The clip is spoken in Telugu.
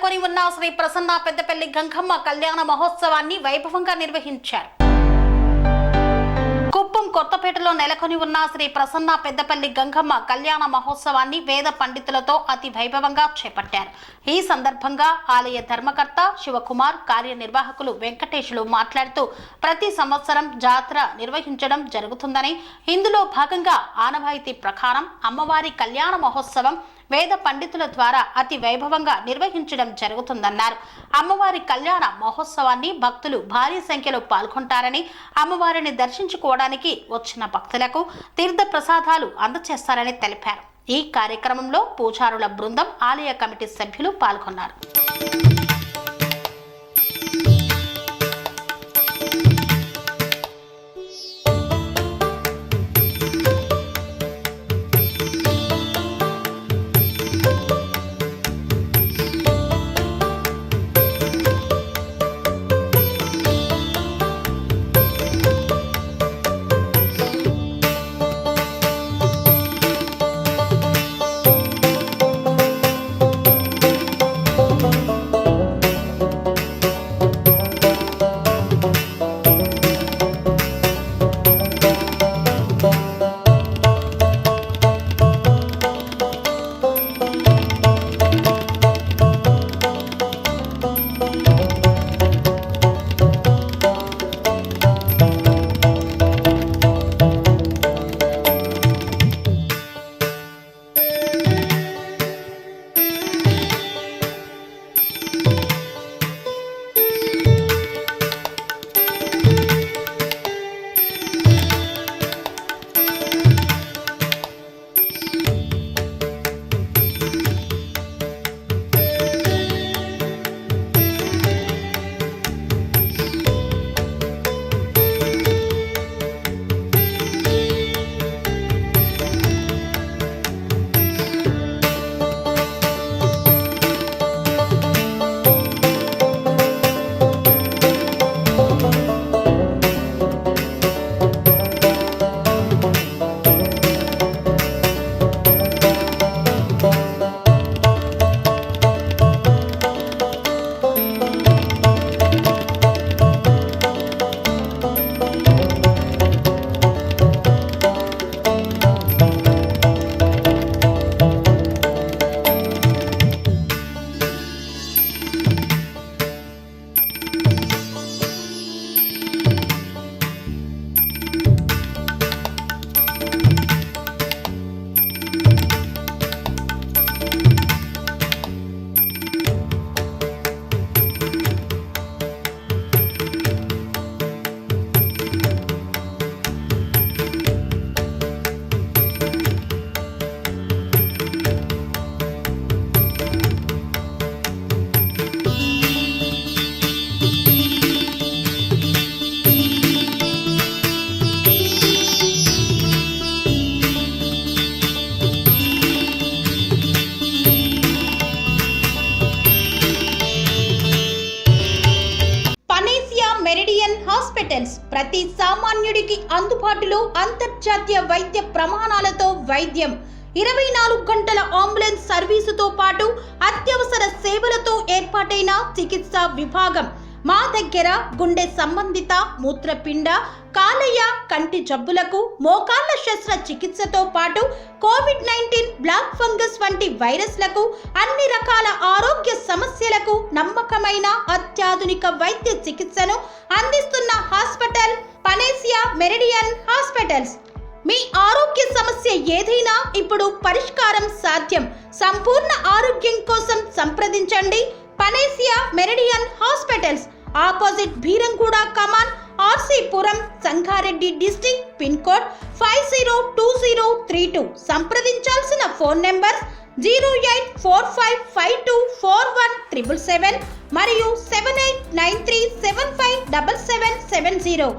నెలకొని ఉన్న శ్రీ ప్రసన్న పెద్దపల్లి గంగమ్మ కళ్యాణ మహోత్సవాన్ని వైభవంగా నిర్వహించారు. కుప్పం కొత్తపేటలో నెలకొని ఉన్న శ్రీ ప్రసన్న పెద్దపల్లి గంగమ్మ కళ్యాణ మహోత్సవాన్ని వేద పండితులతో అతి వైభవంగా చేపట్టారు. ఈ సందర్భంగా ఆలయ ధర్మకర్త శివకుమార్, కార్యనిర్వాహకులు వెంకటేశులు మాట్లాడుతూ ప్రతి సంవత్సరం జాతర నిర్వహించడం జరుగుతుందని, ఇందులో భాగంగా ఆనవాయితీ ప్రకారం అమ్మవారి కళ్యాణ మహోత్సవం వేద పండితుల ద్వారా అతి వైభవంగా నిర్వహించడం జరుగుతుందన్నారు. అమ్మవారి కళ్యాణ మహోత్సవాన్ని భక్తులు భారీ సంఖ్యలో పాల్గొంటారని, అమ్మవారిని దర్శించుకోవడానికి వచ్చిన భక్తులకు తీర్థ ప్రసాదాలు అందజేస్తారని తెలిపారు. ఈ కార్యక్రమంలో పూజారుల బృందం, ఆలయ కమిటీ సభ్యులు పాల్గొన్నారు. ప్రతి సామాన్యుడికి అందుబాటులో అంతర్జాతీయ వైద్య ప్రమాణాలతో వైద్యం, 24 గంటల అంబులెన్స్ సర్వీసుతో పాటు అత్యవసర సేవలతో ఏర్పాటైన చికిత్సా విభాగం. మా దగ్గర గుండె సంబంధిత, మూత్రపిండ, కాలేయ, కంటి జబ్బులకు, మోకాళ్ల శస్త్ర చికిత్సతో పాటు కోవిడ్-19, బ్లాక్ ఫంగస్ వంటి వైరస్లకు, అన్ని రకాల ఆరోగ్య సమస్యలకు నమ్మకమైన అత్యాధునిక వైద్య చికిత్సను అందిస్తున్న హాస్పిటల్ పనేసియా మెరిడియన్ హాస్పిటల్స్. మీ ఆరోగ్య సమస్య ఏదైనా ఇప్పుడు పరిష్కారం సాధ్యం. సంపూర్ణ ఆరోగ్యం కోసం సంప్రదించండి Panacea Meridian hospitals, opposite Bheeramguda Kaman, RC Puram, Sangareddy district, pin code 502032. సంప్రదించాల్సిన ఫోన్ నెంబర్ 0845524177 మరియు 7893757770.